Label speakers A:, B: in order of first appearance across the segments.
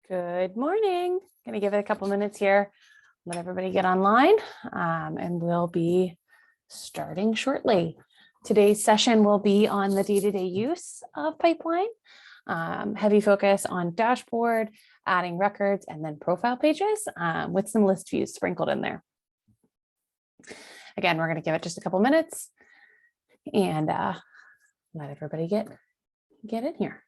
A: Good morning. Going to give it a couple minutes here, let everybody get online, and we'll be starting shortly. Today's session will be on the day-to-day use of pipeline, heavy focus on dashboard, adding records, and then profile pages with some list views sprinkled in there. Again, we're going to give it just a couple minutes and let everybody get in here.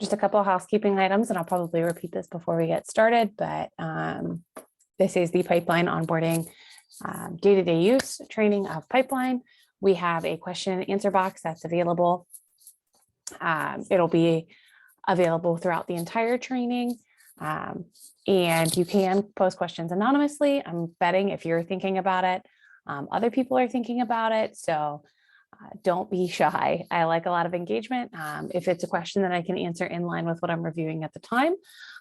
A: Just a couple of housekeeping items, and I'll probably repeat this before we get started, but this is the pipeline onboarding day-to-day use training of pipeline. We have a question and answer box that's available. It'll be available throughout the entire training, and you can post questions anonymously. I'm betting if you're thinking about it, other people are thinking about it, so don't be shy. I like a lot of engagement. If it's a question that I can answer in line with what I'm reviewing at the time,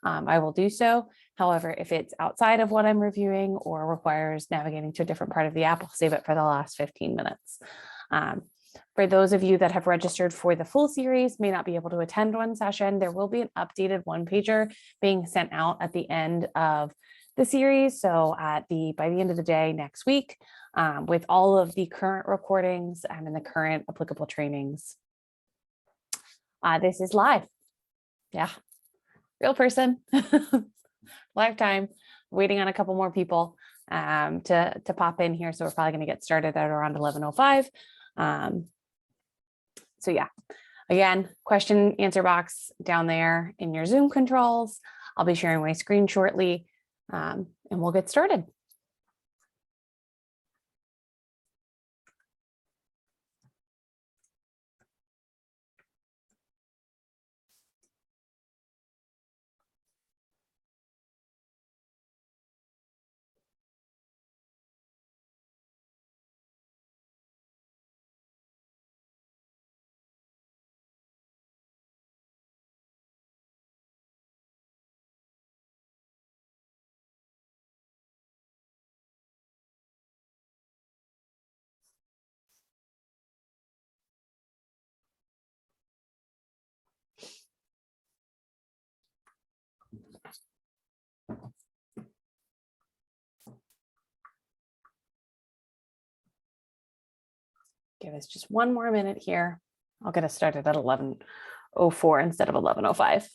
A: I will do so. However, if it's outside of what I'm reviewing or requires navigating to a different part of the app, I'll save it for the last 15 minutes. For those of you that have registered for the full series, may not be able to attend one session, there will be an updated one-pager being sent out at the end of the series. So by the end of the day next week, with all of the current recordings and the current applicable trainings. This is live. Yeah, real person, lifetime, waiting on a couple more people to pop in here. So we're probably going to get started at around 11:05. So yeah, again, question answer box down there in your Zoom controls. I'll be sharing my screen shortly, and we'll get started. Give us just one more minute here. I'll get us started at 11:04 instead of 11:05.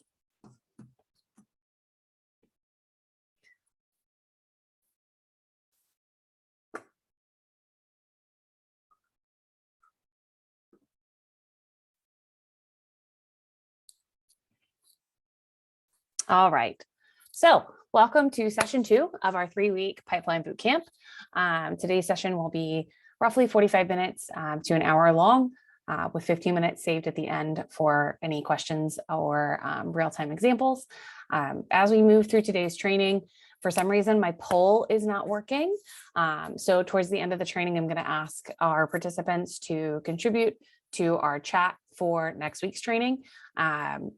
A: All right. So welcome to session 2 of our 3-week pipeline bootcamp. Today's session will be roughly 45 minutes to an hour long, with 15 minutes saved at the end for any questions or real-time examples. As we move through today's training, for some reason, my poll is not working. So towards the end of the training, I'm going to ask our participants to contribute to our chat for next week's training,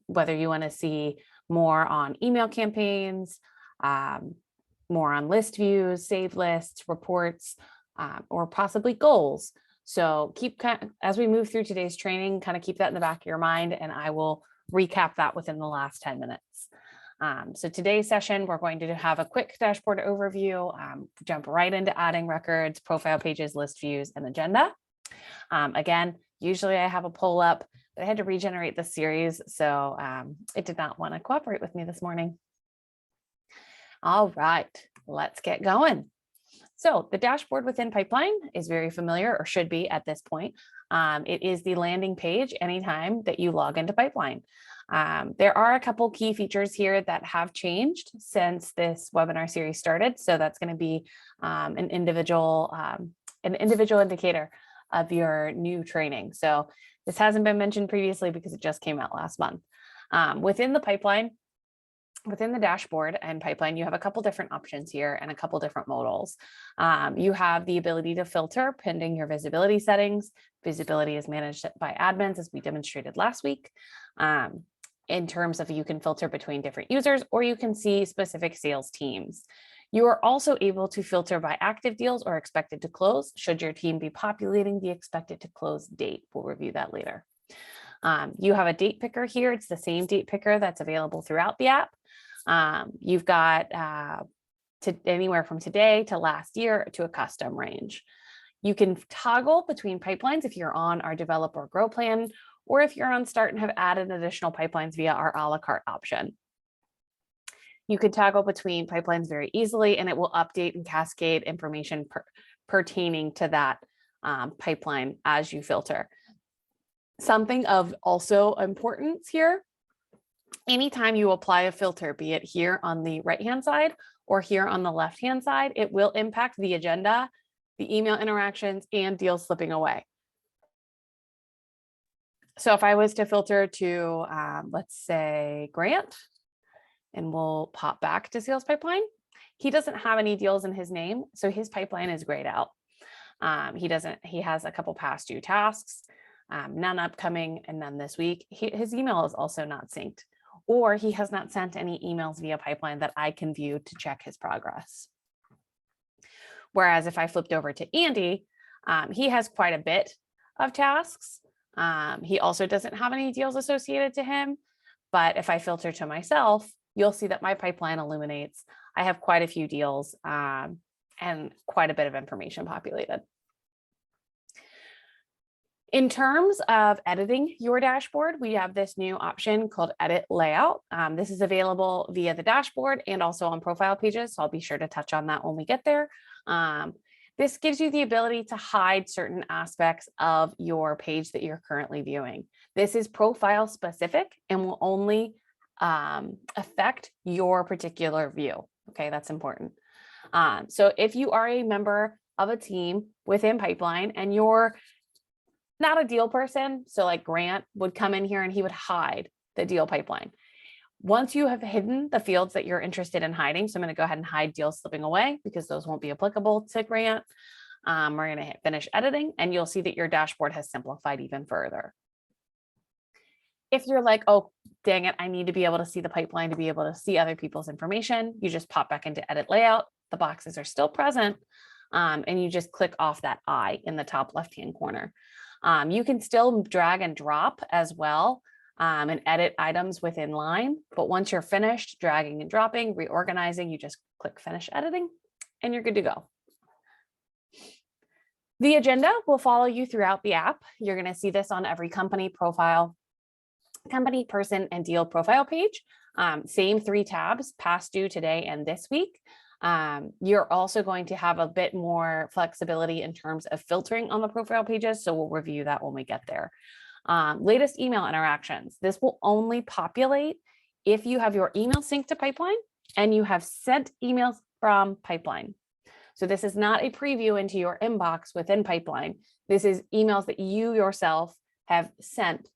A: whether you want to see more on email campaigns, more on list views, save lists, reports, or possibly goals. So as we move through today's training, kind of keep that in the back of your mind, and I will recap that within the last 10 minutes. So today's session, we're going to have a quick dashboard overview, jump right into adding records, profile pages, list views, and agenda. Again, usually I have a poll up, but I had to regenerate the series, so it did not want to cooperate with me this morning. All right, let's get going. So the dashboard within Pipeline is very familiar, or should be at this point. It is the landing page anytime that you log into Pipeline. There are a couple key features here that have changed since this webinar series started. So that's going to be an individual indicator of your new training. So this hasn't been mentioned previously because it just came out last month. Within the Pipeline, within the dashboard and pipeline, you have a couple different options here and a couple different modals. You have the ability to filter pending your visibility settings. Visibility is managed by admins, as we demonstrated last week. In terms of you can filter between different users, or you can see specific sales teams. You are also able to filter by active deals or expected to close, should your team be populating the expected to close date. We'll review that later. You have a date picker here. It's the same date picker that's available throughout the app. You've got anywhere from today to last year to a custom range. You can toggle between pipelines if you're on our develop or grow plan, or if you're on start and have added additional pipelines via our a la carte option. You can toggle between pipelines very easily, and it will update and cascade information pertaining to that pipeline as you filter. Something of also importance here, anytime you apply a filter, be it here on the right-hand side or here on the left-hand side, it will impact the agenda, the email interactions, and deals slipping away. So if I was to filter to, let's say, Grant, and we'll pop back to sales pipeline, he doesn't have any deals in his name, so his pipeline is grayed out. He has a couple past due tasks, none upcoming and none this week. His email is also not synced, or he has not sent any emails via pipeline that I can view to check his progress. Whereas if I flipped over to Andy, he has quite a bit of tasks. He also doesn't have any deals associated to him, but if I filter to myself, you'll see that my pipeline illuminates. I have quite a few deals and quite a bit of information populated. In terms of editing your dashboard, we have this new option called Edit Layout. This is available via the dashboard and also on profile pages, so I'll be sure to touch on that when we get there. This gives you the ability to hide certain aspects of your page that you're currently viewing. This is profile specific and will only affect your particular view. Okay, that's important. So if you are a member of a team within Pipeline and you're not a deal person, so like Grant would come in here and he would hide the deal pipeline. Once you have hidden the fields that you're interested in hiding, so I'm going to go ahead and hide deals slipping away because those won't be applicable to Grant. We're going to hit finish editing and you'll see that your dashboard has simplified even further. If you're like, oh, dang it, I need to be able to see the pipeline to be able to see other people's information, you just pop back into edit layout. The boxes are still present and you just click off that eye in the top left-hand corner. You can still drag and drop as well and edit items within line. But once you're finished dragging and dropping, reorganizing, you just click finish editing and you're good to go. The agenda will follow you throughout the app. You're going to see this on every company profile, company, person, and deal profile page. Same 3 tabs, past due, today, and this week. You're also going to have a bit more flexibility in terms of filtering on the profile pages. So we'll review that when we get there. Latest email interactions. This will only populate if you have your email synced to Pipeline and you have sent emails from Pipeline. So this is not a preview into your inbox within Pipeline. This is emails that you yourself have sent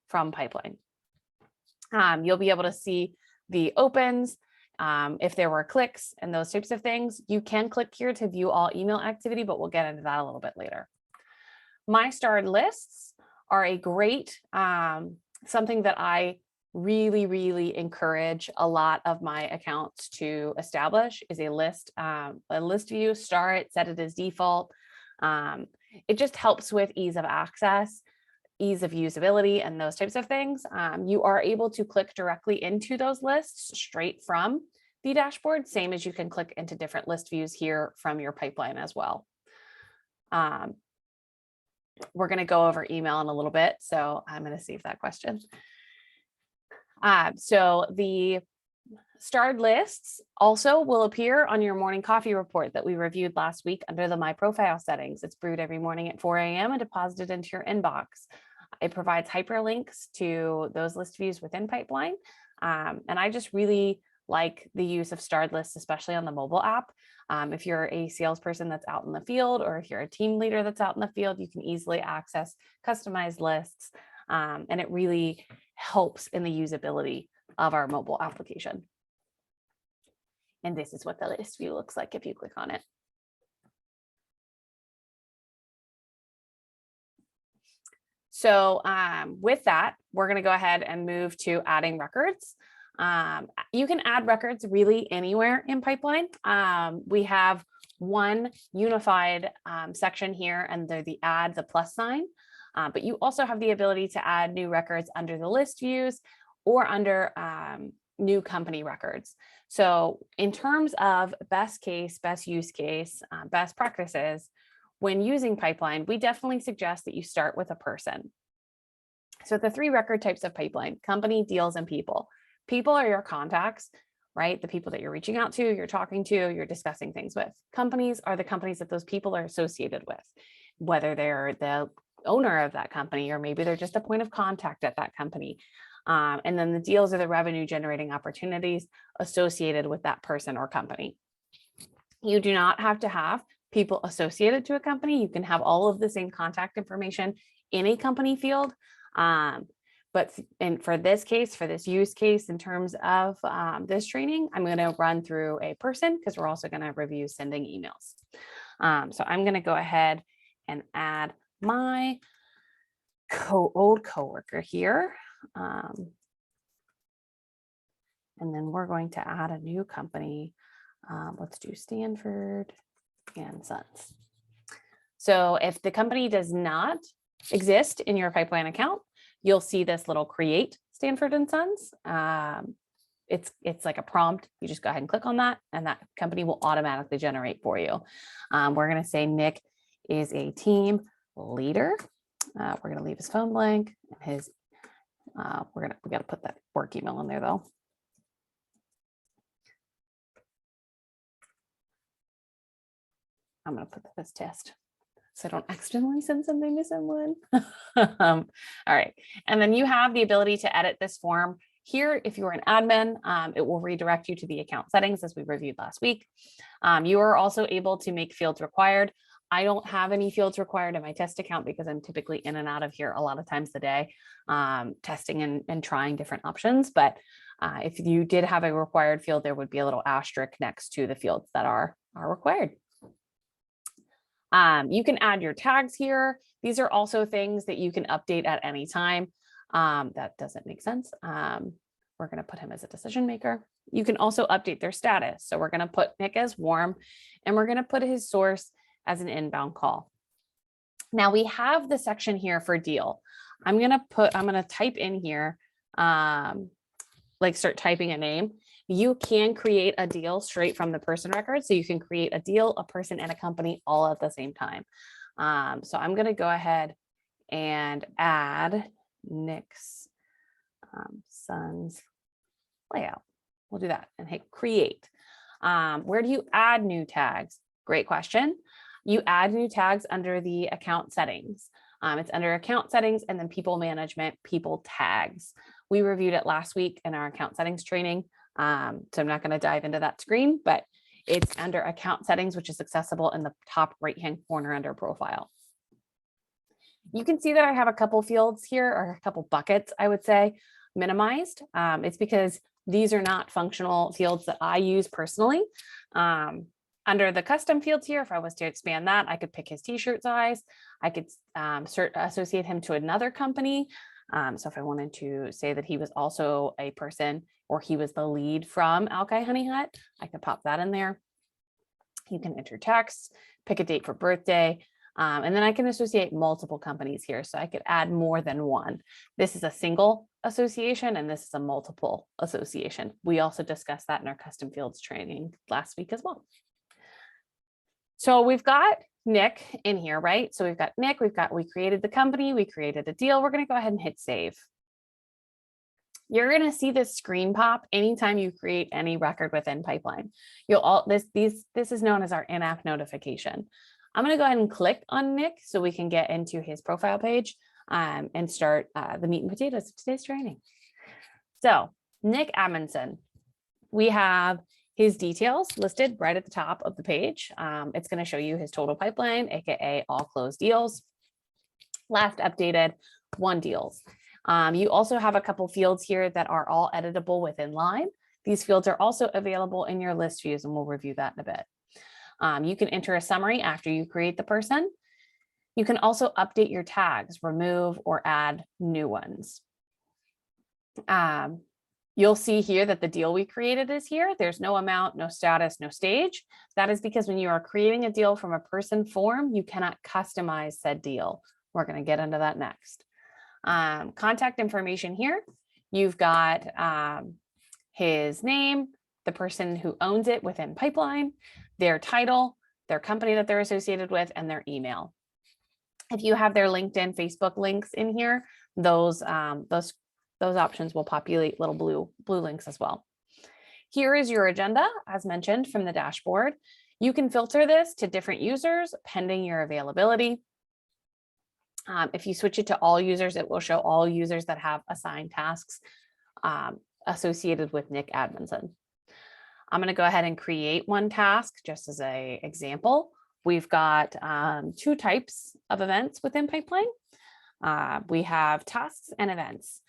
A: from Pipeline. You'll be able to see the opens, if there were clicks and those types of things. You can click here to view all email activity, but we'll get into that a little bit later. My starred lists are a great, something that I really encourage a lot of my accounts to establish is a list view, star it, set it as default. It just helps with ease of access, ease of usability, and those types of things. You are able to click directly into those lists straight from the dashboard, same as you can click into different list views here from your pipeline as well. We're going to go over email in a little bit, so I'm going to save that question. So the starred lists also will appear on your morning coffee report that we reviewed last week under the My Profile settings. It's brewed every morning at 4 a.m. and deposited into your inbox. It provides hyperlinks to those list views within Pipeline. And I just really like the use of starred lists, especially on the mobile app. If you're a salesperson that's out in the field, or if you're a team leader that's out in the field, you can easily access customized lists. And it really helps in the usability of our mobile application. And this is what the list view looks like if you click on it. So with that, we're going to go ahead and move to adding records. You can add records really anywhere in Pipeline. We have one unified section here under the add the plus sign, but you also have the ability to add new records under the list views or under new company records. So in terms of best case, best use case, best practices, when using Pipeline, we definitely suggest that you start with a person. So the 3 record types of Pipeline: company, deals, and people. People are your contacts, right? The people that you're reaching out to, you're talking to, you're discussing things with. Companies are the companies that those people are associated with, whether they're the owner of that company, or maybe they're just a point of contact at that company. And then the deals are the revenue generating opportunities associated with that person or company. You do not have to have people associated to a company. You can have all of the same contact information in a company field. But for this case, for this use case, in terms of this training, I'm going to run through a person because we're also going to review sending emails. So I'm going to go ahead and add my old coworker here. And then we're going to add a new company. Let's do Stanford and Sons. So if the company does not exist in your Pipeline account, you'll see this little create Stanford and Sons. It's like a prompt. You just go ahead and click on that, and that company will automatically generate for you. We're going to say Nick is a team leader. We're going to leave his phone blank. His we got to put that work email in there though. I'm going to put this test so I don't accidentally send something to someone. All right. And then you have the ability to edit this form here. If you're an admin, it will redirect you to the account settings as we reviewed last week. You are also able to make fields required. I don't have any fields required in my test account because I'm typically in and out of here a lot of times a day, testing and trying different options. But if you did have a required field, there would be a little asterisk next to the fields that are required. You can add your tags here. These are also things that you can update at any time. That doesn't make sense. We're going to put him as a decision maker. You can also update their status. So we're going to put Nick as warm, and we're going to put his source as an inbound call. Now we have the section here for deal. I'm going to type in here, like start typing a name. You can create a deal straight from the person record. So you can create a deal, a person, and a company all at the same time. So I'm going to go ahead and add Nick's Son's layout. We'll do that and hit create. Where do you add new tags? Great question. You add new tags under the account settings. It's under account settings and then people management, people tags. We reviewed it last week in our account settings training. So I'm not going to dive into that screen, but it's under account settings, which is accessible in the top right-hand corner under profile. You can see that I have a couple fields here, or a couple buckets, I would say, minimized. It's because these are not functional fields that I use personally. Under the custom fields here, if I was to expand that, I could pick his t-shirt size. I could associate him to another company. So if I wanted to say that he was also a person, or he was the lead from Alki Honey Hut, I could pop that in there. You can enter text, pick a date for birthday, and then I can associate multiple companies here. So I could add more than one. This is a single association, and this is a multiple association. We also discussed that in our custom fields training last week as well. So we've got Nick in here, right? So we've got Nick, we created the company, we created a deal. We're going to go ahead and hit save. You're going to see this screen pop anytime you create any record within Pipeline. This is known as our in-app notification. I'm going to go ahead and click on Nick so we can get into his profile page and start the meat and potatoes of today's training. So Nick Amundsen, we have his details listed right at the top of the page. It's going to show you his total pipeline, aka all closed deals. Last updated 1 deals. You also have a couple fields here that are all editable within line. These fields are also available in your list views, and we'll review that in a bit. You can enter a summary after you create the person. You can also update your tags, remove or add new ones. You'll see here that the deal we created is here. There's no amount, no status, no stage. That is because when you are creating a deal from a person form, you cannot customize said deal. We're going to get into that next. Contact information here. You've got his name, the person who owns it within Pipeline, their title, their company that they're associated with, and their email. If you have their LinkedIn, Facebook links in here, those options will populate little blue links as well. Here is your agenda, as mentioned, from the dashboard. You can filter this to different users pending your availability. If you switch it to all users, it will show all users that have assigned tasks associated with Nick Admonson. I'm going to go ahead and create one task just as an example. We've got 2 types of events within Pipeline. We have tasks and events.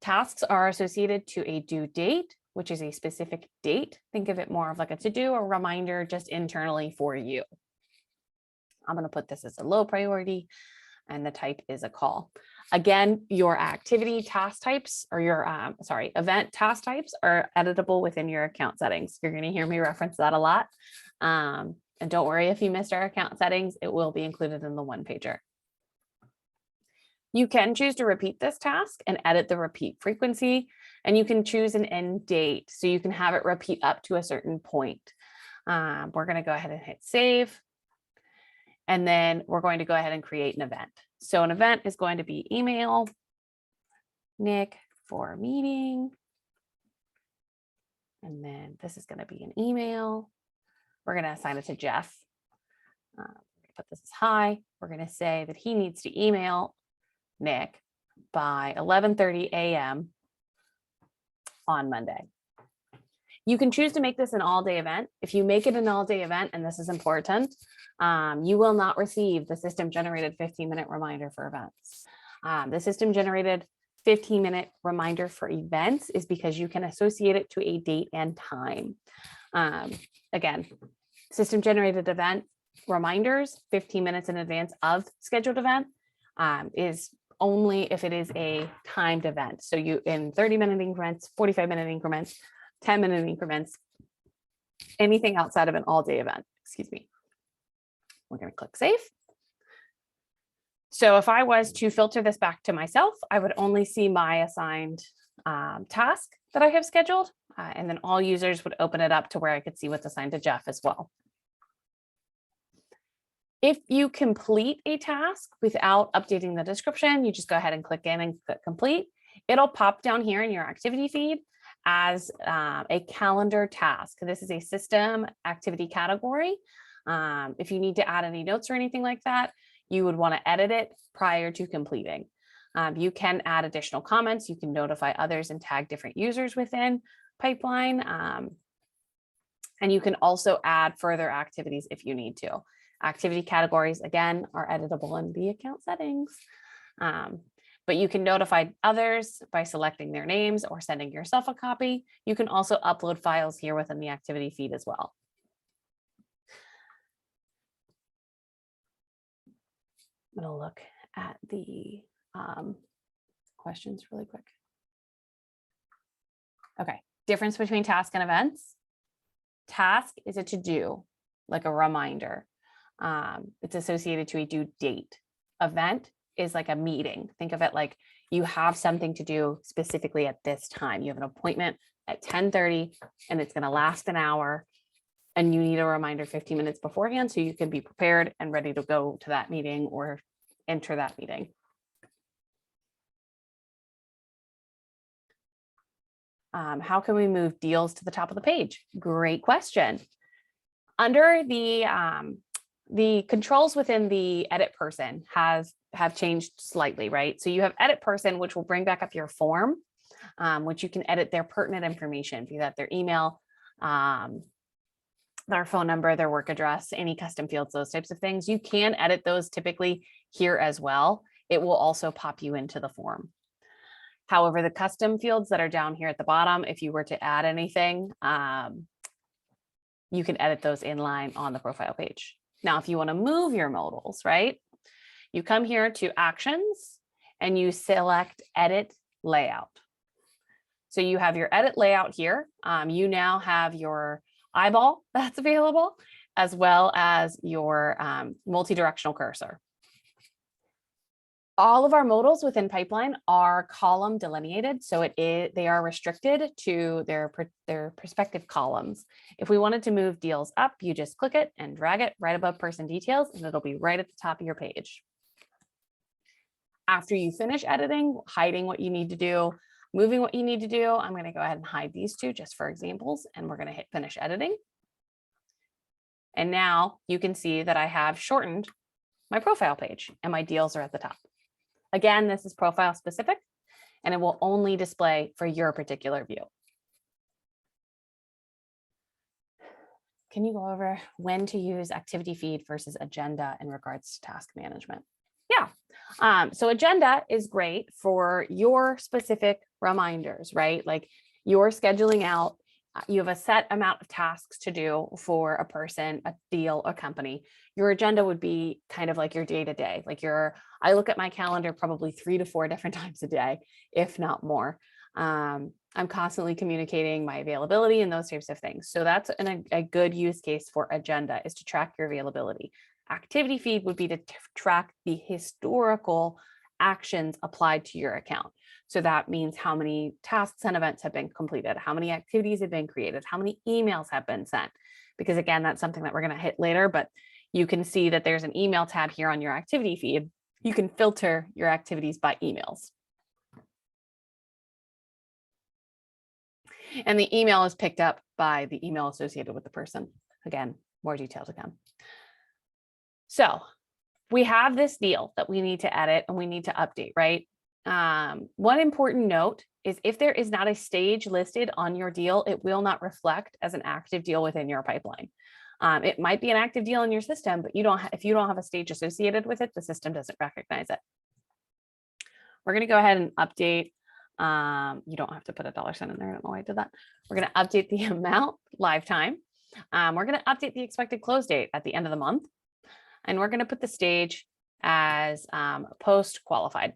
A: Tasks are associated to a due date, which is a specific date. Think of it more of like a to-do or reminder just internally for you. I'm going to put this as a low priority, and the type is a call. Again, your activity task types or your event task types are editable within your account settings. You're going to hear me reference that a lot. And don't worry if you missed our account settings, it will be included in the one-pager. You can choose to repeat this task and edit the repeat frequency, and you can choose an end date. So you can have it repeat up to a certain point. We're going to go ahead and hit save. And then we're going to go ahead and create an event. So an event is going to be email Nick for meeting. And then this is going to be an email. We're going to assign it to Jeff. Put this as hi. We're going to say that he needs to email Nick by 11:30 a.m. on Monday. You can choose to make this an all-day event. If you make it an all-day event, and this is important, you will not receive the system-generated 15-minute reminder for events. The system-generated 15-minute reminder for events is because you can associate it to a date and time. Again, system-generated event reminders 15 minutes in advance of scheduled event is only if it is a timed event. So you in 30-minute increments, 45-minute increments, 10-minute increments, anything outside of an all-day event, excuse me. We're going to click save. So if I was to filter this back to myself, I would only see my assigned task that I have scheduled, and then all users would open it up to where I could see what's assigned to Jeff as well. If you complete a task without updating the description, you just go ahead and click in and click complete. It'll pop down here in your activity feed as a calendar task. This is a system activity category. If you need to add any notes or anything like that, you would want to edit it prior to completing. You can add additional comments. You can notify others and tag different users within Pipeline. And you can also add further activities if you need to. Activity categories, again, are editable in the account settings. But you can notify others by selecting their names or sending yourself a copy. You can also upload files here within the activity feed as well. I'm going to look at the questions really quick. Okay, difference between task and events. Task is a to-do, like a reminder. It's associated to a due date. Event is like a meeting. Think of it like you have something to do specifically at this time. You have an appointment at 10:30 and it's going to last an hour, and you need a reminder 15 minutes beforehand so you can be prepared and ready to go to that meeting or enter that meeting. How can we move deals to the top of the page? Great question. Under the controls within the edit person have changed slightly, right? So you have edit person, which will bring back up your form, which you can edit their pertinent information, be that their email, their phone number, their work address, any custom fields, those types of things. You can edit those typically here as well. It will also pop you into the form. However, the custom fields that are down here at the bottom, if you were to add anything, you can edit those inline on the profile page. Now, if you want to move your modals, right, you come here to actions and you select edit layout. So you have your edit layout here. You now have your eyeball that's available, as well as your multi-directional cursor. All of our modals within Pipeline are column delineated, so they are restricted to their respective columns. If we wanted to move deals up, you just click it and drag it right above person details, and it'll be right at the top of your page. After you finish editing, hiding what you need to do, moving what you need to do, I'm going to go ahead and hide these two just for examples, and we're going to hit finish editing. And now you can see that I have shortened my profile page and my deals are at the top. Again, this is profile specific, and it will only display for your particular view. Can you go over when to use activity feed versus agenda in regards to task management? Yeah. So agenda is great for your specific reminders, right? Like you're scheduling out, you have a set amount of tasks to do for a person, a deal, a company. Your agenda would be kind of like your day-to-day, like I look at my calendar probably 3 to 4 different times a day, if not more. I'm constantly communicating my availability and those types of things. So that's a good use case for agenda, is to track your availability. Activity feed would be to track the historical actions applied to your account. So that means how many tasks and events have been completed, how many activities have been created, how many emails have been sent. Because again, that's something that we're going to hit later, but you can see that there's an email tab here on your activity feed. You can filter your activities by emails. And the email is picked up by the email associated with the person. Again, more detail to come. So we have this deal that we need to edit and we need to update, right? One important note is if there is not a stage listed on your deal, it will not reflect as an active deal within your pipeline. It might be an active deal in your system, but if you don't have a stage associated with it, the system doesn't recognize it. We're going to go ahead and update. You don't have to put a $sign in there. I don't know why I did that. We're going to update the amount, live time. We're going to update the expected close date at the end of the month. And we're going to put the stage as post qualified.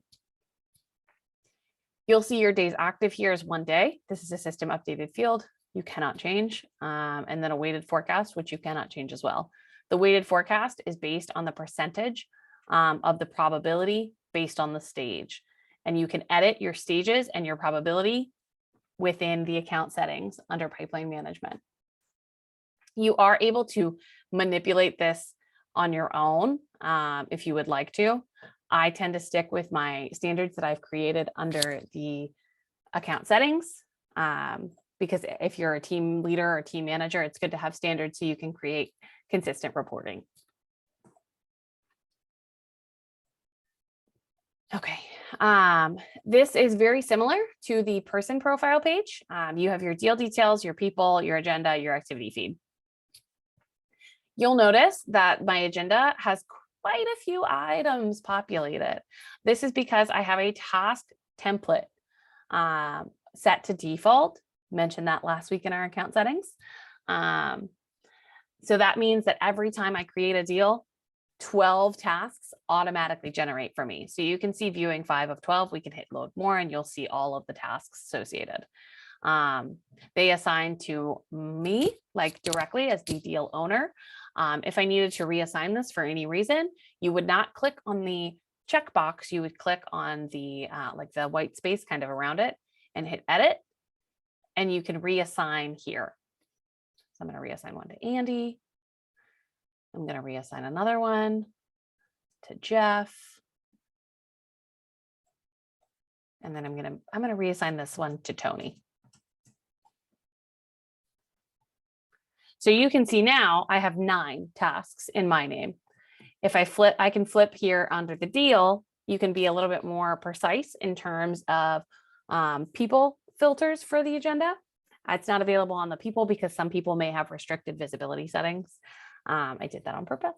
A: You'll see your days active here is 1 day. This is a system updated field. You cannot change. And then a weighted forecast, which you cannot change as well. The weighted forecast is based on the percentage of the probability based on the stage. And you can edit your stages and your probability within the account settings under pipeline management. You are able to manipulate this on your own if you would like to. I tend to stick with my standards that I've created under the account settings because if you're a team leader or team manager, it's good to have standards so you can create consistent reporting. Okay, this is very similar to the person profile page. You have your deal details, your people, your agenda, your activity feed. You'll notice that my agenda has quite a few items populated. This is because I have a task template set to default. Mentioned that last week in our account settings. So that means that every time I create a deal, 12 tasks automatically generate for me. So you can see viewing 5 of 12, we can hit load more and you'll see all of the tasks associated. They assign to me like directly as the deal owner. If I needed to reassign this for any reason, you would not click on the checkbox. You would click on the like the white space kind of around it and hit edit, and you can reassign here. So I'm going to reassign one to Andy. I'm going to reassign another one to Jeff. And then I'm going to reassign this one to Tony. So you can see now I have 9 tasks in my name. If I can flip here under the deal, you can be a little bit more precise in terms of people filters for the agenda. It's not available on the people because some people may have restricted visibility settings. I did that on purpose.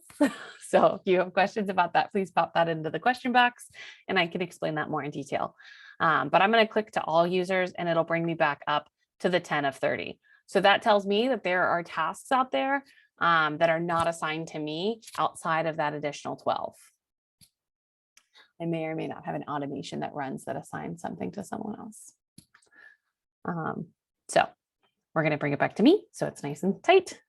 A: So if you have questions about that, please pop that into the question box and I can explain that more in detail. But I'm going to click to all users and it'll bring me back up to the 10 of 30. So that tells me that there are tasks out there that are not assigned to me outside of that additional 12. I may or may not have an automation that runs that assigns something to someone else. So we're going to bring it back to me so it's nice and tight.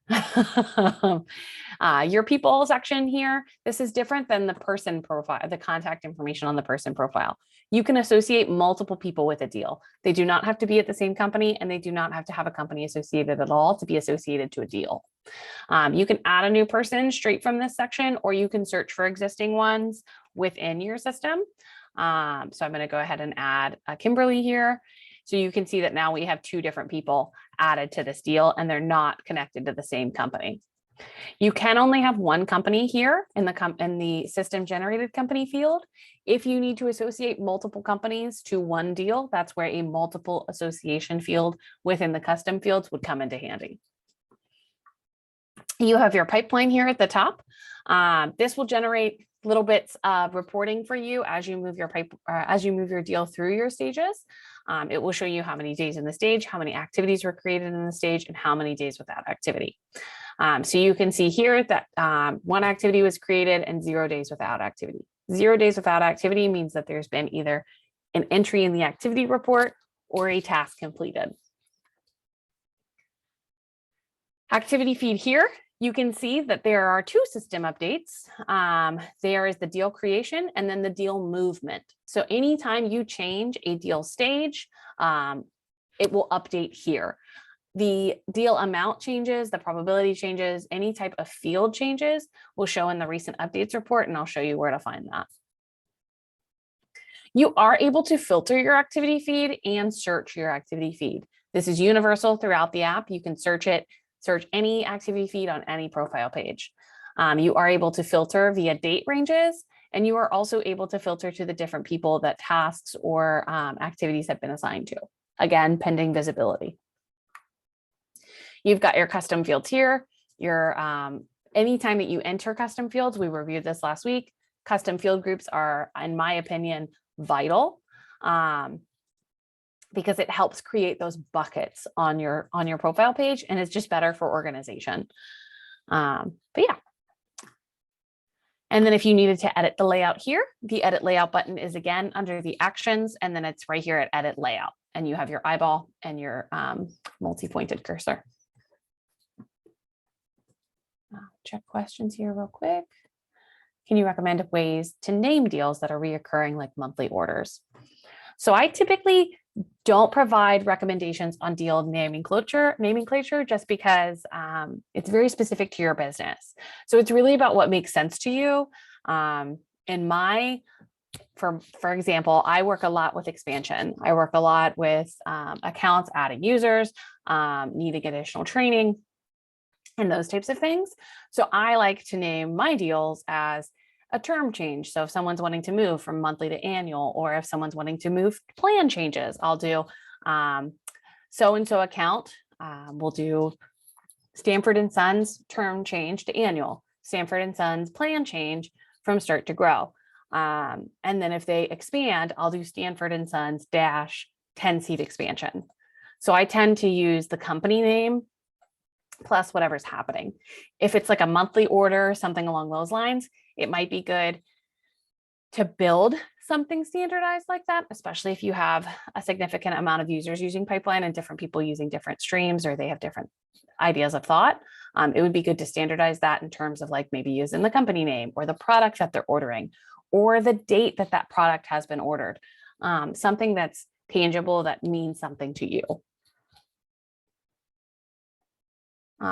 A: Your people section here, this is different than the person profile, the contact information on the person profile. You can associate multiple people with a deal. They do not have to be at the same company and they do not have to have a company associated at all to be associated to a deal. You can add a new person straight from this section, or you can search for existing ones within your system. So I'm going to go ahead and add Kimberly here. So you can see that now we have 2 different people added to this deal and they're not connected to the same company. You can only have one company here in the system generated company field. If you need to associate multiple companies to one deal, that's where a multiple association field within the custom fields would come into handy. You have your pipeline here at the top. This will generate little bits of reporting for you as you move your deal through your stages. It will show you how many days in the stage, how many activities were created in the stage, and how many days without activity. So you can see here that 1 activity was created and 0 days without activity. 0 days without activity means that there's been either an entry in the activity report or a task completed. Activity feed here. You can see that there are 2 system updates. There is the deal creation and then the deal movement. So anytime you change a deal stage, it will update here. The deal amount changes, the probability changes, any type of field changes will show in the recent updates report, and I'll show you where to find that. You are able to filter your activity feed and search your activity feed. This is universal throughout the app. You can search any activity feed on any profile page. You are able to filter via date ranges, and you are also able to filter to the different people that tasks or activities have been assigned to. Again, pending visibility. You've got your custom fields here. Anytime that you enter custom fields, we reviewed this last week, custom field groups are, in my opinion, vital. Because it helps create those buckets on your profile page, and it's just better for organization. But yeah. And then if you needed to edit the layout here, the edit layout button is again under the actions, and then it's right here at edit layout, and you have your eyeball and your multi-pointed cursor. Check questions here real quick. Can you recommend ways to name deals that are reoccurring, like monthly orders? So I typically don't provide recommendations on deal nomenclature just because it's very specific to your business. So it's really about what makes sense to you. For example, I work a lot with expansion. I work a lot with accounts, adding users, needing additional training, and those types of things. So I like to name my deals as a term change. So if someone's wanting to move from monthly to annual, or if someone's wanting to move plan changes, I'll do so-and-so account. We'll do Stanford and Sons term change to annual, Stanford and Sons plan change from start to grow. And then if they expand, I'll do Stanford and Sons dash 10-seat expansion. So I tend to use the company name plus whatever's happening. If it's like a monthly order, something along those lines, it might be good to build something standardized like that, especially if you have a significant amount of users using pipeline and different people using different streams, or they have different ideas of thought. It would be good to standardize that in terms of like maybe using the company name or the product that they're ordering or the date that that product has been ordered. Something that's tangible that means something to you.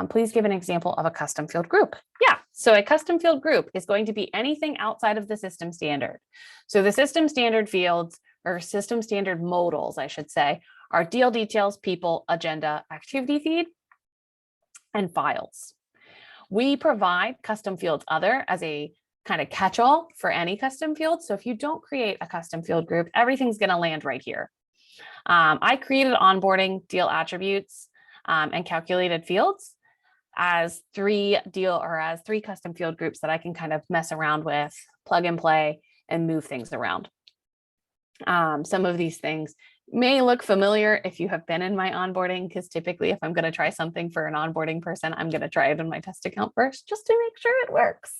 A: Please give an example of a custom field group. Yeah, so a custom field group is going to be anything outside of the system standard. So the system standard fields, or system standard modals, I should say, are deal details, people, agenda, activity feed, and files. We provide custom fields other as a kind of catch-all for any custom field. So if you don't create a custom field group, everything's going to land right here. I created onboarding, deal attributes, and calculated fields as three custom field groups that I can kind of mess around with, plug and play, and move things around. Some of these things may look familiar if you have been in my onboarding, because typically if I'm going to try something for an onboarding person, I'm going to try it in my test account first just to make sure it works.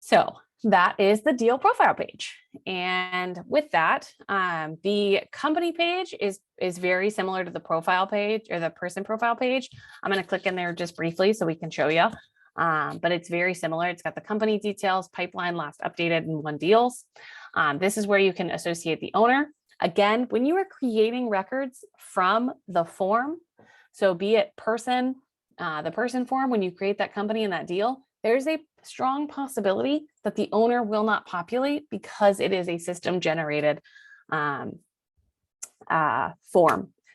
A: So that is the deal profile page. And with that, the company page is very similar to the profile page or the person profile page. I'm going to click in there just briefly so we can show you. But it's very similar. It's got the company details, pipeline, last updated, and won deals. This is where you can associate the owner. Again, when you are creating records from the form, so be it person, the person form, when you create that company and that deal, there's a strong possibility that the owner will not populate because it is a system generated form.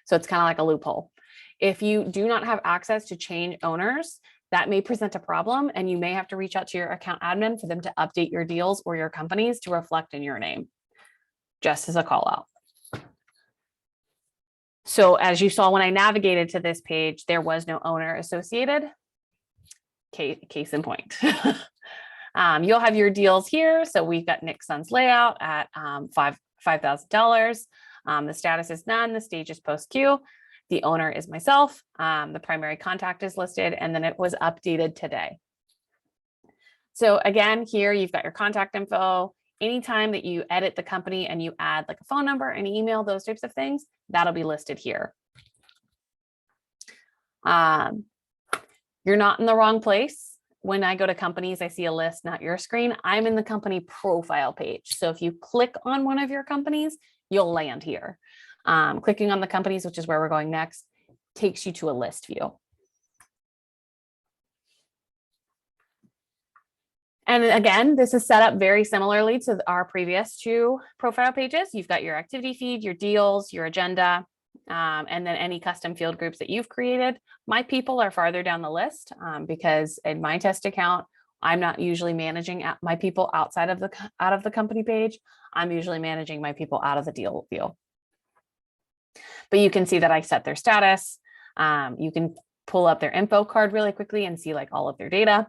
A: So it's kind of like a loophole. If you do not have access to change owners, that may present a problem, and you may have to reach out to your account admin for them to update your deals or your companies to reflect in your name, just as a call out. So as you saw when I navigated to this page, there was no owner associated. Case in point. You'll have your deals here. So we've got Nick Sun's layout at $5,000. The status is none. The stage is post queue. The owner is myself. The primary contact is listed, and then it was updated today. So again, here you've got your contact info. Anytime that you edit the company and you add like a phone number, an email, those types of things, that'll be listed here. You're not in the wrong place. When I go to companies, I see a list, not your screen. I'm in the company profile page. So if you click on one of your companies, you'll land here. Clicking on the companies, which is where we're going next, takes you to a list view. And again, this is set up very similarly to our previous two profile pages. You've got your activity feed, your deals, your agenda, and then any custom field groups that you've created. My people are farther down the list because in my test account, I'm not usually managing my people outside of the company page. I'm usually managing my people out of the deal view. But you can see that I set their status. You can pull up their info card really quickly and see like all of their data.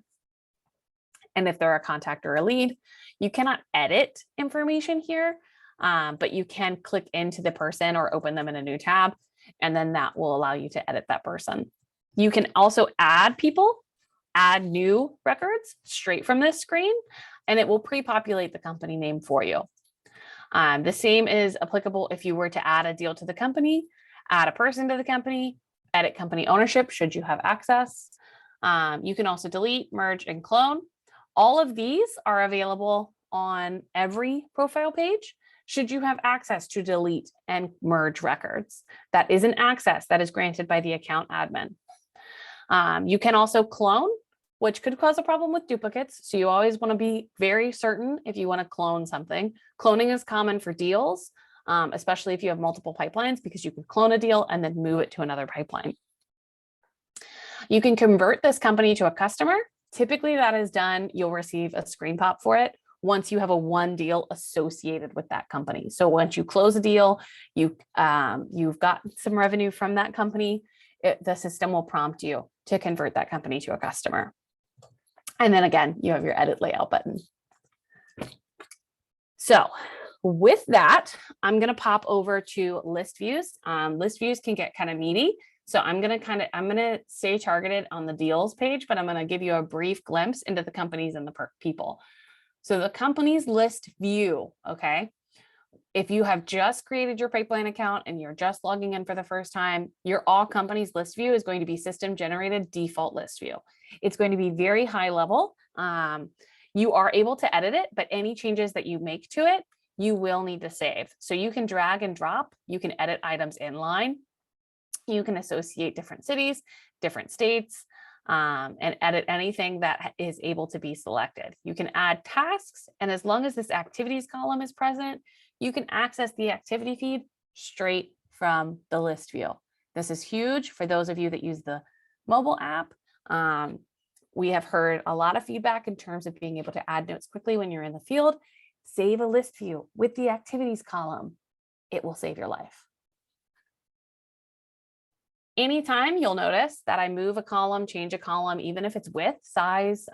A: And if they're a contact or a lead, you cannot edit information here, but you can click into the person or open them in a new tab, and then that will allow you to edit that person. You can also add people, add new records straight from this screen, and it will pre-populate the company name for you. The same is applicable if you were to add a deal to the company, add a person to the company, edit company ownership should you have access. You can also delete, merge, and clone. All of these are available on every profile page should you have access to delete and merge records. That is an access that is granted by the account admin. You can also clone, which could cause a problem with duplicates. So you always want to be very certain if you want to clone something. Cloning is common for deals, especially if you have multiple pipelines, because you could clone a deal and then move it to another pipeline. You can convert this company to a customer. Typically that is done, you'll receive a screen pop for it once you have a one deal associated with that company. So once you close a deal, you've got some revenue from that company, the system will prompt you to convert that company to a customer. And then again, you have your edit layout button. So with that, I'm going to pop over to list views. List views can get kind of meaty. So I'm going to stay targeted on the deals page, but I'm going to give you a brief glimpse into the companies and the people. So the companies list view, okay? If you have just created your pipeline account and you're just logging in for the first time, your all companies list view is going to be system generated default list view. It's going to be very high level. You are able to edit it, but any changes that you make to it, you will need to save. So you can drag and drop, you can edit items in line. You can associate different cities, different states, and edit anything that is able to be selected. You can add tasks, and as long as this activities column is present, you can access the activity feed straight from the list view. This is huge for those of you that use the mobile app. We have heard a lot of feedback in terms of being able to add notes quickly when you're in the field. Save a list view with the activities column. It will save your life. Anytime you'll notice that I move a column, change a column, even if it's width, size,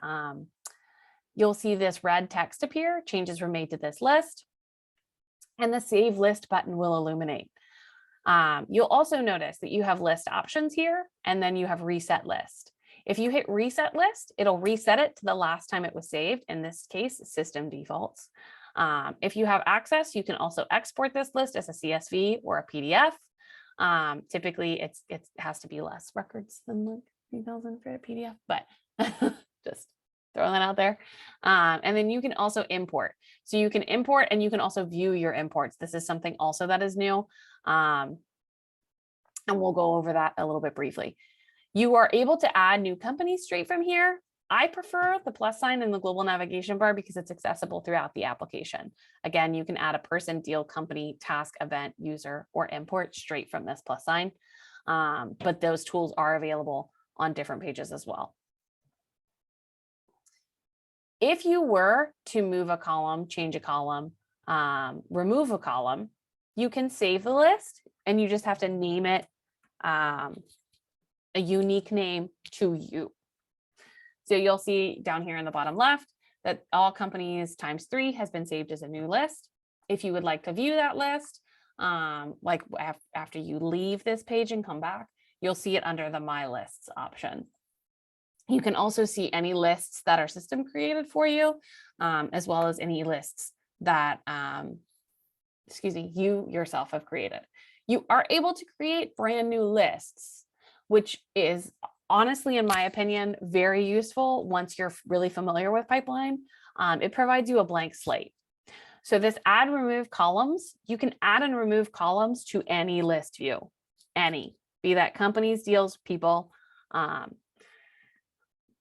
A: you'll see this red text appear, changes were made to this list, and the Save List button will illuminate. You'll also notice that you have list options here, and then you have reset list. If you hit reset list, it'll reset it to the last time it was saved, in this case, system defaults. If you have access, you can also export this list as a CSV or a PDF. Typically, it has to be less records than like 3,000 for a PDF, but just throwing that out there. And then you can also import. So you can import and you can also view your imports. This is something also that is new. And we'll go over that a little bit briefly. You are able to add new companies straight from here. I prefer the plus sign in the global navigation bar because it's accessible throughout the application. Again, you can add a person, deal, company, task, event, user, or import straight from this plus sign. But those tools are available on different pages as well. If you were to move a column, change a column, remove a column, you can save the list and you just have to name it a unique name to you. So you'll see down here in the bottom left that all companies ×3 has been saved as a new list. If you would like to view that list, like after you leave this page and come back, you'll see it under the My Lists option. You can also see any lists that are system created for you, as well as any lists that, you yourself have created. You are able to create brand new lists, which is honestly, in my opinion, very useful once you're really familiar with Pipeline. It provides you a blank slate. So this add remove columns, you can add and remove columns to any list view, be that companies, deals, people.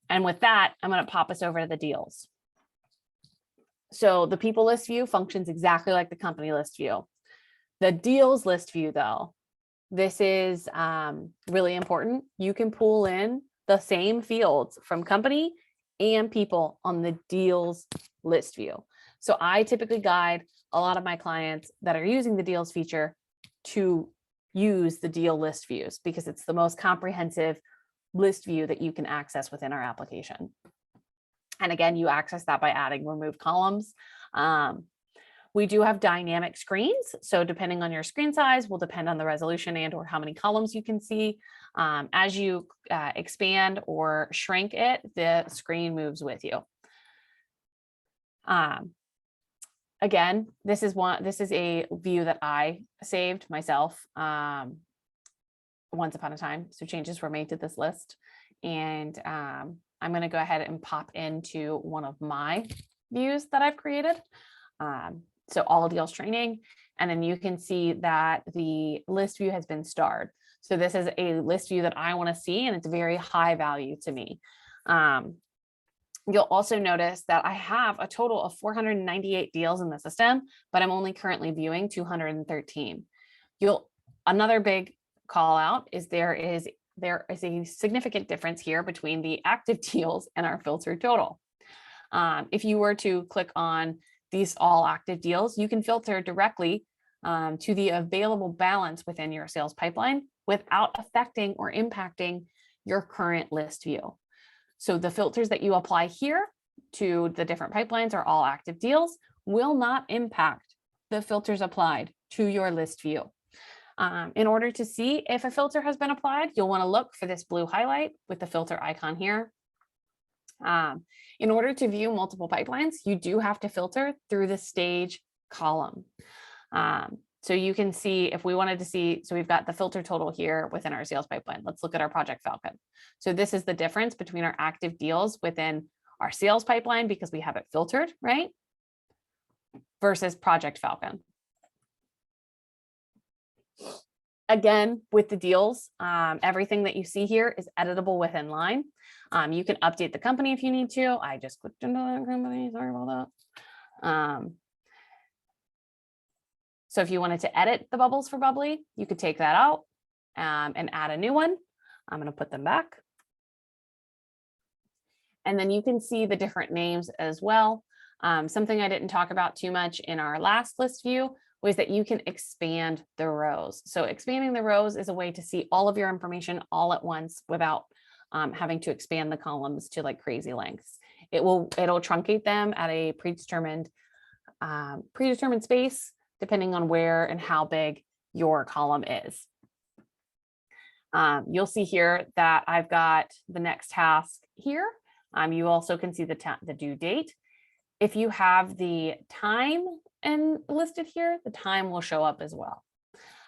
A: And with that, I'm going to pop us over to the deals. So the people list view functions exactly like the company list view. The deals list view, though, this is really important. You can pull in the same fields from company and people on the deals list view. So I typically guide a lot of my clients that are using the deals feature to use the deal list views because it's the most comprehensive list view that you can access within our application. And again, you access that by adding remove columns. We do have dynamic screens. So depending on your screen size will depend on the resolution and or how many columns you can see. As you expand or shrink it, the screen moves with you. Again, this is a view that I saved myself once upon a time. So changes were made to this list. And I'm going to go ahead and pop into one of my views that I've created. So all deals training, and then you can see that the list view has been starred. So this is a list view that I want to see, and it's very high value to me. You'll also notice that I have a total of 498 deals in the system, but I'm only currently viewing 213. Another big call out is there is a significant difference here between the active deals and our filtered total. If you were to click on these all active deals, you can filter directly to the available balance within your sales pipeline without affecting or impacting your current list view. So the filters that you apply here to the different pipelines are all active deals will not impact the filters applied to your list view. In order to see if a filter has been applied, you'll want to look for this blue highlight with the filter icon here. In order to view multiple pipelines, you do have to filter through the stage column. So you can see if we wanted to see, so we've got the filter total here within our sales pipeline. Let's look at our Project Falcon. So this is the difference between our active deals within our sales pipeline because we have it filtered, right? Versus Project Falcon. Again, with the deals, everything that you see here is editable within line. You can update the company if you need to. I just clicked into that company, sorry about that. So if you wanted to edit the bubbles for Bubbly, you could take that out and add a new one. I'm going to put them back. And then you can see the different names as well. Something I didn't talk about too much in our last list view was that you can expand the rows. So expanding the rows is a way to see all of your information all at once without having to expand the columns to like crazy lengths. It'll truncate them at a predetermined space, depending on where and how big your column is. You'll see here that I've got the next task here. You also can see the due date. If you have the time listed here, the time will show up as well.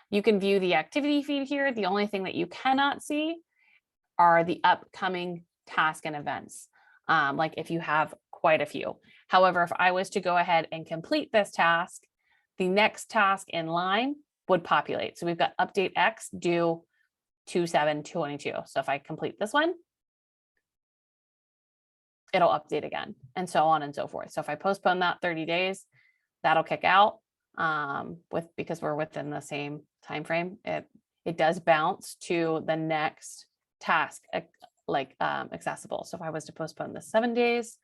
A: You can view the activity feed here. The only thing that you cannot see are the upcoming task and events, like if you have quite a few. However, if I was to go ahead and complete this task, the next task in line would populate. So we've got update X due 2/7/22. So if I complete this one, it'll update again, and so on and so forth. So if I postpone that 30 days, that'll kick out because we're within the same time frame. It does bounce to the next task accessible. So if I was to postpone this 7 days,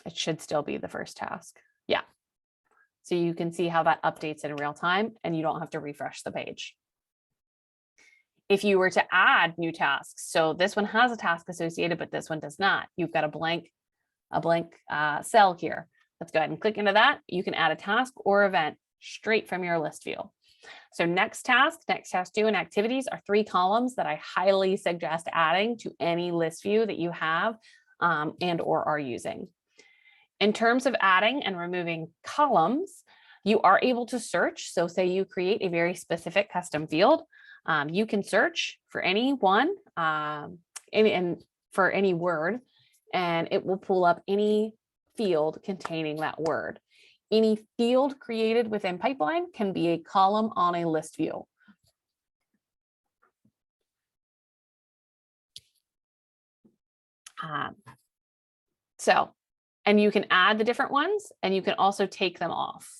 A: it should still be the first task. Yeah. So you can see how that updates in real time, and you don't have to refresh the page. If you were to add new tasks, so this one has a task associated, but this one does not. You've got a blank cell here. Let's go ahead and click into that. You can add a task or event straight from your list view. So next task 2, and activities are 3 columns that I highly suggest adding to any list view that you have and or are using. In terms of adding and removing columns, you are able to search. So say you create a very specific custom field. You can search for any one and for any word, and it will pull up any field containing that word. Any field created within Pipeline can be a column on a list view. And you can add the different ones, and you can also take them off.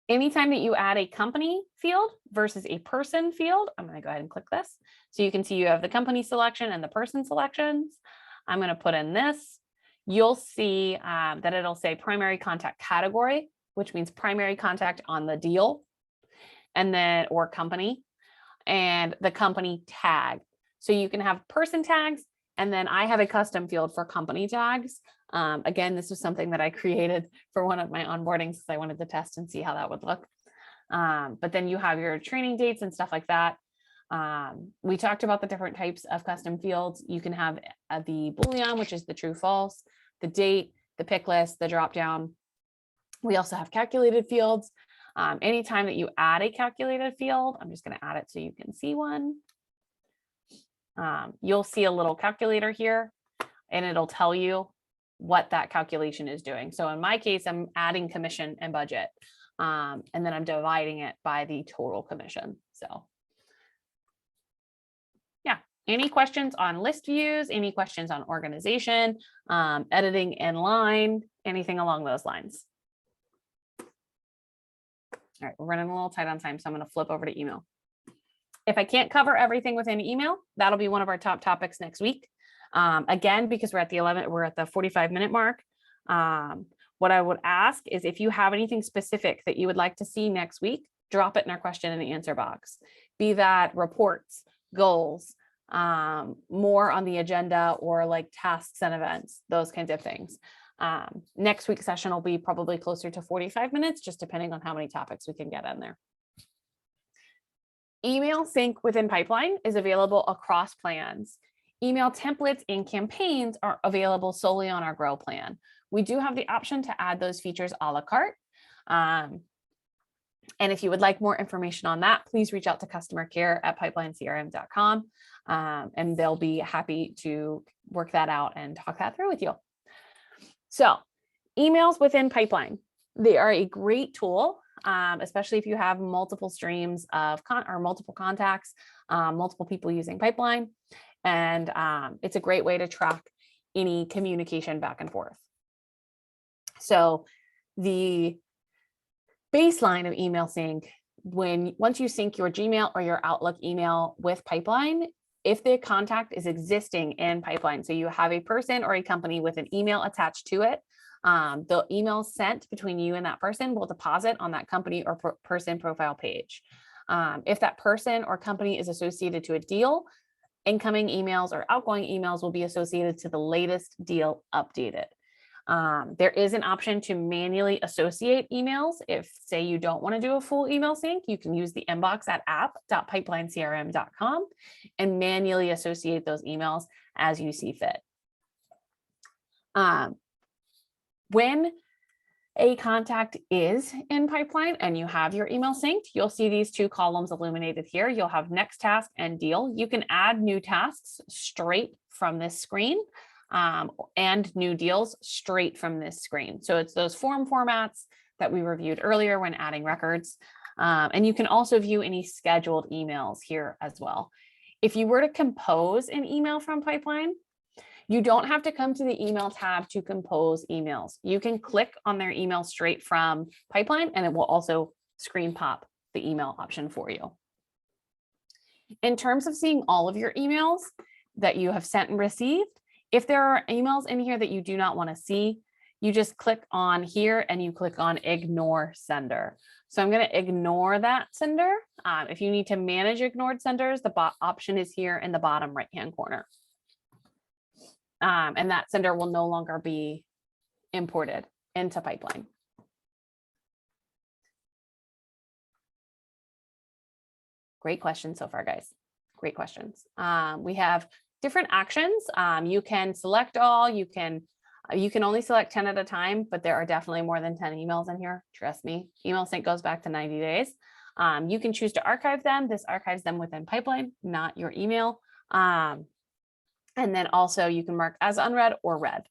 A: Anytime that you add a company field versus a person field, I'm going to go ahead and click this. So you can see you have the company selection and the person selections. I'm going to put in this. You'll see that it'll say primary contact category, which means primary contact on the deal, and then or company, and the company tag. So you can have person tags, and then I have a custom field for company tags. Again, this was something that I created for one of my onboardings because I wanted to test and see how that would look. But then you have your training dates and stuff like that. We talked about the different types of custom fields. You can have the Boolean, which is the true false, the date, the pick list, the drop down. We also have calculated fields. Anytime that you add a calculated field, I'm just going to add it so you can see one. You'll see a little calculator here, and it'll tell you what that calculation is doing. So in my case, I'm adding commission and budget, and then I'm dividing it by the total commission. So yeah, any questions on list views, any questions on organization, editing in line, anything along those lines? All right, we're running a little tight on time, so I'm going to flip over to email. If I can't cover everything within email, that'll be one of our top topics next week. Again, because we're at the 45-minute mark. What I would ask is if you have anything specific that you would like to see next week, drop it in our question and answer box. Be that reports, goals, more on the agenda, or like tasks and events, those kinds of things. Next week's session will be probably closer to 45 minutes, just depending on how many topics we can get in there. Email sync within Pipeline is available across plans. Email templates and campaigns are available solely on our Grow plan. We do have the option to add those features a la carte. And if you would like more information on that, please reach out to customer care at pipelinecrm.com, and they'll be happy to work that out and talk that through with you. So emails within Pipeline, they are a great tool, especially if you have multiple streams of multiple contacts, multiple people using Pipeline. And it's a great way to track any communication back and forth. So the baseline of email sync, once you sync your Gmail or your Outlook email with Pipeline, if the contact is existing in Pipeline, so you have a person or a company with an email attached to it, the email sent between you and that person will deposit on that company or person profile page. If that person or company is associated to a deal, incoming emails or outgoing emails will be associated to the latest deal updated. There is an option to manually associate emails. If, say, you don't want to do a full email sync, you can use the inbox at app.pipelinecrm.com and manually associate those emails as you see fit. When a contact is in pipeline and you have your email synced, you'll see these two columns illuminated here. You'll have next task and deal. You can add new tasks straight from this screen and new deals straight from this screen. So it's those form formats that we reviewed earlier when adding records. And you can also view any scheduled emails here as well. If you were to compose an email from pipeline, you don't have to come to the email tab to compose emails. You can click on their email straight from pipeline and it will also screen pop the email option for you. In terms of seeing all of your emails that you have sent and received, if there are emails in here that you do not want to see, you just click on here and you click on ignore sender. So I'm going to ignore that sender. If you need to manage ignored senders, the option is here in the bottom right-hand corner. And that sender will no longer be imported into pipeline. Great questions so far, guys. Great questions. We have different actions. You can select all. You can only select 10 at a time, but there are definitely more than 10 emails in here. Trust me. Email sync goes back to 90 days. You can choose to archive them. This archives them within pipeline, not your email. And then also you can mark as unread or read.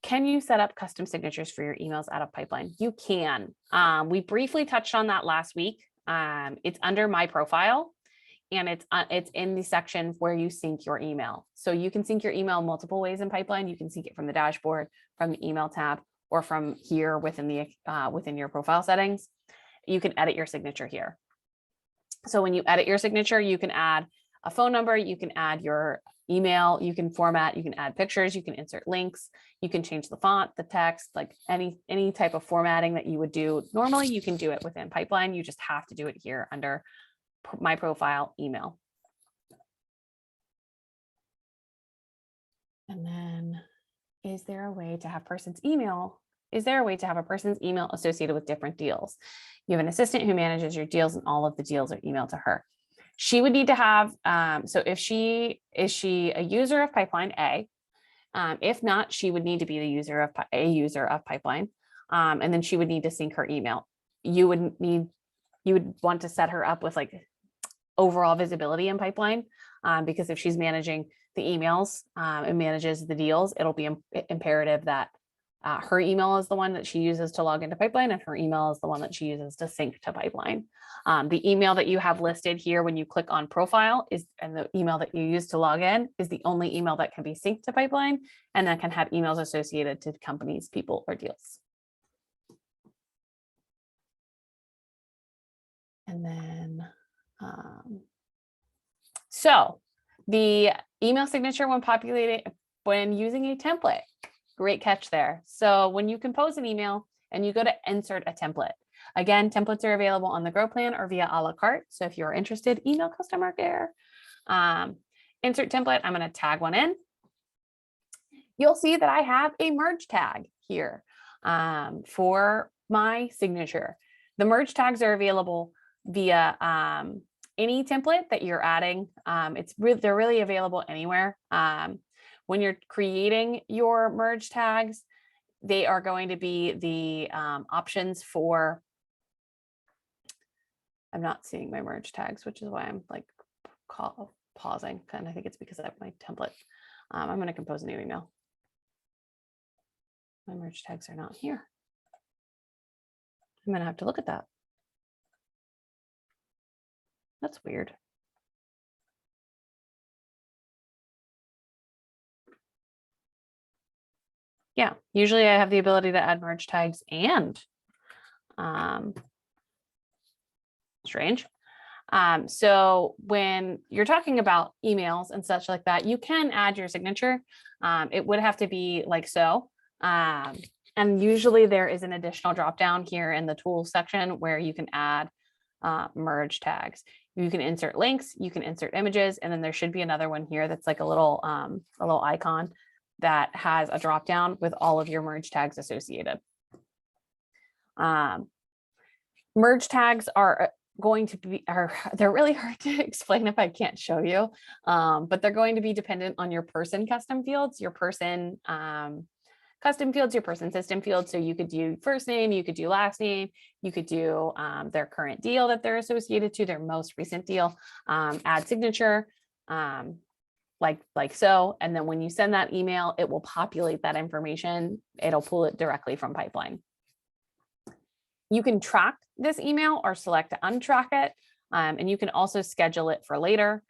A: Can you set up custom signatures for your emails out of pipeline? You can. We briefly touched on that last week. It's under my profile and it's in the section where you sync your email. So you can sync your email multiple ways in pipeline. You can sync it from the dashboard, from the email tab, or from here within your profile settings. You can edit your signature here. So when you edit your signature, you can add a phone number, you can add your email, you can format, you can add pictures, you can insert links, you can change the font, the text, like any type of formatting that you would do normally, you can do it within pipeline. You just have to do it here under my profile email. And then, is there a way to have a person's email associated with different deals? You have an assistant who manages your deals and all of the deals are emailed to her. She would need to have, so is she a user of pipeline A? If not, she would need to be a user of pipeline. And then she would need to sync her email. You would want to set her up with like overall visibility in pipeline, because if she's managing the emails and manages the deals, it'll be imperative that her email is the one that she uses to log into pipeline and her email is the one that she uses to sync to pipeline. The email that you have listed here when you click on profile and the email that you use to log in is the only email that can be synced to pipeline and that can have emails associated to companies, people, or deals. And then, so the email signature when using a template. Great catch there. So when you compose an email and you go to insert a template, again, templates are available on the Grow Plan or via a la carte. So if you're interested, email customer care, insert template. I'm going to tag one in. You'll see that I have a merge tag here for my signature. The merge tags are available via any template that you're adding. They're really available anywhere. When you're creating your merge tags, they are going to be the options for, I'm not seeing my merge tags, which is why I'm like pausing. And I think it's because I have my template. I'm going to compose a new email. My merge tags are not here. I'm going to have to look at that. That's weird. Yeah, usually I have the ability to add merge tags and strange. So when you're talking about emails and such like that, you can add your signature. It would have to be like so. And usually there is an additional drop down here in the tools section where you can add merge tags. You can insert links, you can insert images, and then there should be another one here that's like a little icon that has a drop down with all of your merge tags associated. Merge tags are going to be, they're really hard to explain if I can't show you, but they're going to be dependent on your person custom fields, your person custom fields, your person system fields. So you could do first name, you could do last name, you could do their current deal that they're associated to, their most recent deal, add signature, like so. And then when you send that email, it will populate that information. It'll pull it directly from Pipeline. You can track this email or select to untrack it. And you can also schedule it for later.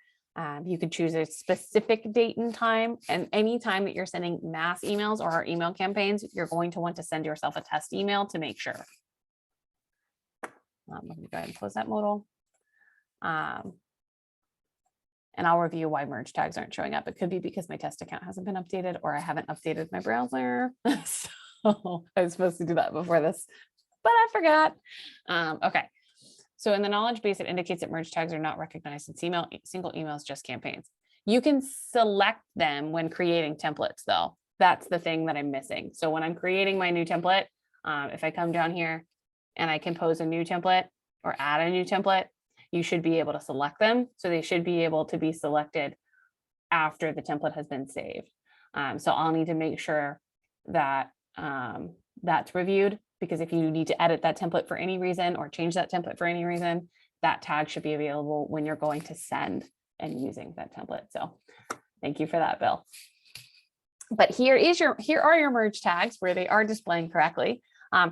A: You can choose a specific date and time, and any time that you're sending mass emails or our email campaigns, you're going to want to send yourself a test email to make sure. Let me go ahead and close that modal. And I'll review why merge tags aren't showing up. It could be because my test account hasn't been updated or I haven't updated my browser. So I was supposed to do that before this, but I forgot. Okay. So in the knowledge base, it indicates that merge tags are not recognized in single emails, just campaigns. You can select them when creating templates though. That's the thing that I'm missing. So when I'm creating my new template, if I come down here and I compose a new template or add a new template, you should be able to select them. So they should be able to be selected after the template has been saved. So I'll need to make sure that that's reviewed, because if you need to edit that template for any reason or change that template for any reason, that tag should be available when you're going to send and using that template. So thank you for that, Bill. But here are your merge tags where they are displaying correctly.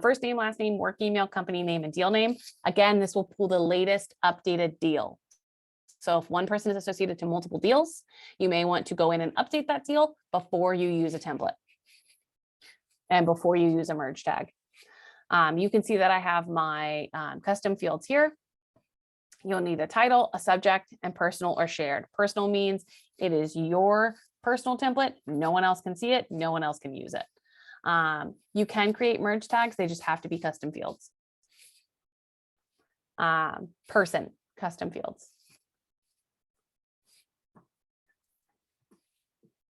A: First name, last name, work email, company name, and deal name. Again, this will pull the latest updated deal. So if one person is associated to multiple deals, you may want to go in and update that deal before you use a template and before you use a merge tag. You can see that I have my custom fields here. You'll need a title, a subject, and personal or shared. Personal means it is your personal template. No one else can see it. No one else can use it. You can create merge tags. They just have to be custom fields. Person, custom fields.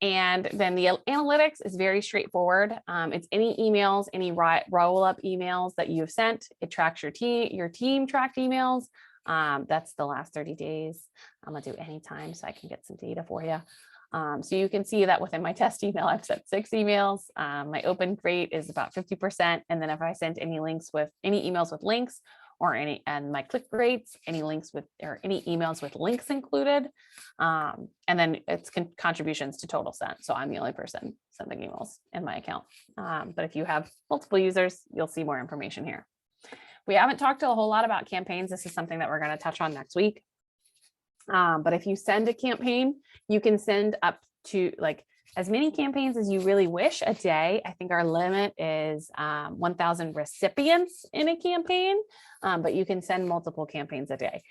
A: And then the analytics is very straightforward. It's any emails, any roll-up emails that you've sent. It tracks your team tracked emails. That's the last 30 days. I'm gonna do anytime so I can get some data for you. So you can see that within my test email, I've sent 6 emails. My open rate is about 50%. And then if I sent any emails with links and my click rates, any emails with links included. And then it's contributions to total sent. So I'm the only person sending emails in my account. But if you have multiple users, you'll see more information here. We haven't talked a whole lot about campaigns. This is something that we're going to touch on next week. But if you send a campaign, you can send up to as many campaigns as you really wish a day. I think our limit is 1,000 recipients in a campaign, but you can send multiple campaigns a day.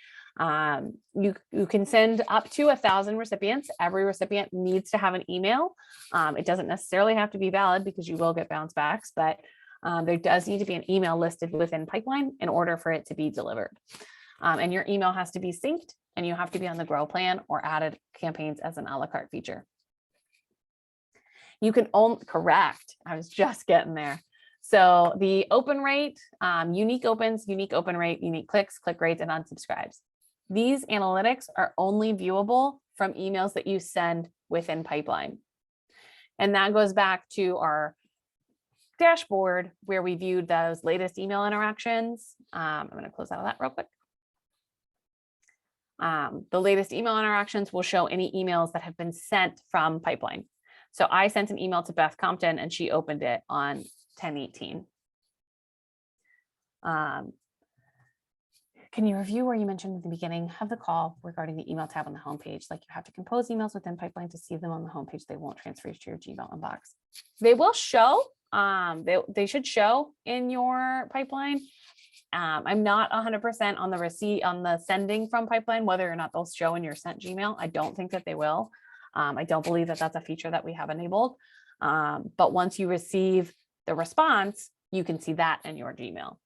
A: You can send up to 1,000 recipients. Every recipient needs to have an email. It doesn't necessarily have to be valid because you will get bounce backs, but there does need to be an email listed within Pipeline in order for it to be delivered. And your email has to be synced, and you have to be on the Grow plan or added campaigns as an a la carte feature. You can correct. I was just getting there. So the open rate, unique opens, unique open rate, unique clicks, click rates, and unsubscribes. These analytics are only viewable from emails that you send within Pipeline. And that goes back to our dashboard where we viewed those latest email interactions. I'm going to close out of that real quick. The latest email interactions will show any emails that have been sent from Pipeline. So I sent an email to Beth Compton and she opened it on 10/18. Can you review where you mentioned at the beginning of the call regarding the email tab on the homepage? Like, you have to compose emails within Pipeline to see them on the homepage. They won't transfer to your Gmail inbox. They will show. They should show in your Pipeline. I'm not 100% on the receipt on the sending from Pipeline, whether or not they'll show in your sent Gmail. I don't think that they will. I don't believe that that's a feature that we have enabled. But once you receive the response, you can see that in your Gmail.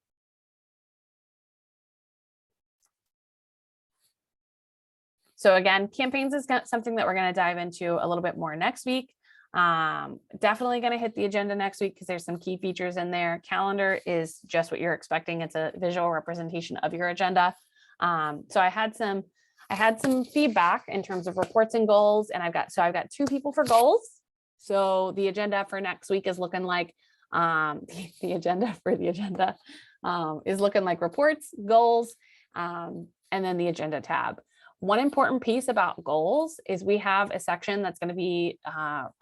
A: So again, campaigns is something that we're going to dive into a little bit more next week. Definitely going to hit the agenda next week because there's some key features in there. Calendar is just what you're expecting. It's a visual representation of your agenda. So I had some feedback in terms of reports and goals, and I've got 2 people for goals. So the agenda for next week is looking like the agenda is looking like reports, goals, and then the agenda tab. One important piece about goals is we have a section that's going to be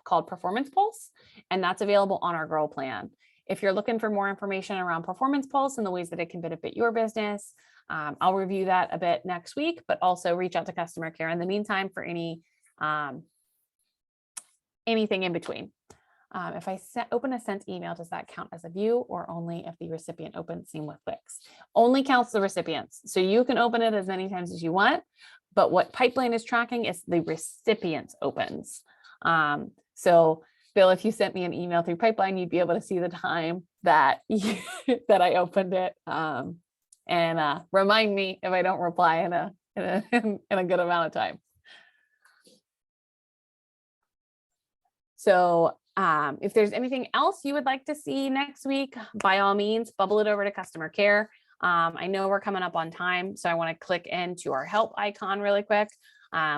A: called Performance Pulse, and that's available on our Grow Plan. If you're looking for more information around Performance Pulse and the ways that it can benefit your business, I'll review that a bit next week, but also reach out to customer care in the meantime for anything in between. If I open a sent email, does that count as a view or only if the recipient opens seen with clicks? Only counts the recipients. So you can open it as many times as you want, but what Pipeline is tracking is the recipient's opens. So Bill, if you sent me an email through Pipeline, you'd be able to see the time that that I opened it, and remind me if I don't reply in a good amount of time. So if there's anything else you would like to see next week, by all means, bubble it over to customer care. I know we're coming up on time, so I want to click into our help icon really quick.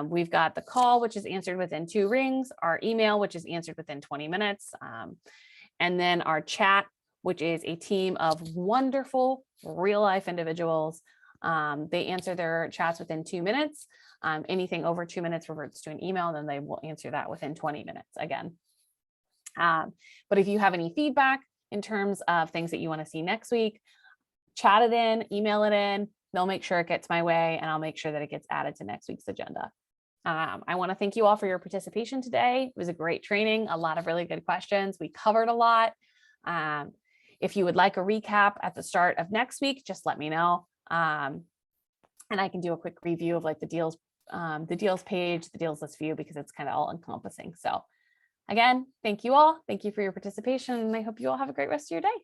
A: We've got the call, which is answered within 2 rings, our email, which is answered within 20 minutes, and then our chat, which is a team of wonderful real life individuals. They answer their chats within 2 minutes. Anything over 2 minutes reverts to an email, then they will answer that within 20 minutes again. But if you have any feedback in terms of things that you want to see next week, chat it in, email it in, they'll make sure it gets my way, and I'll make sure that it gets added to next week's agenda. I want to thank you all for your participation today. It was a great training, a lot of really good questions. We covered a lot. If you would like a recap at the start of next week, just let me know. And I can do a quick review of like the deals page, the deals list view, because it's kind of all encompassing. So again, thank you all. Thank you for your participation, and I hope you all have a great rest of your day.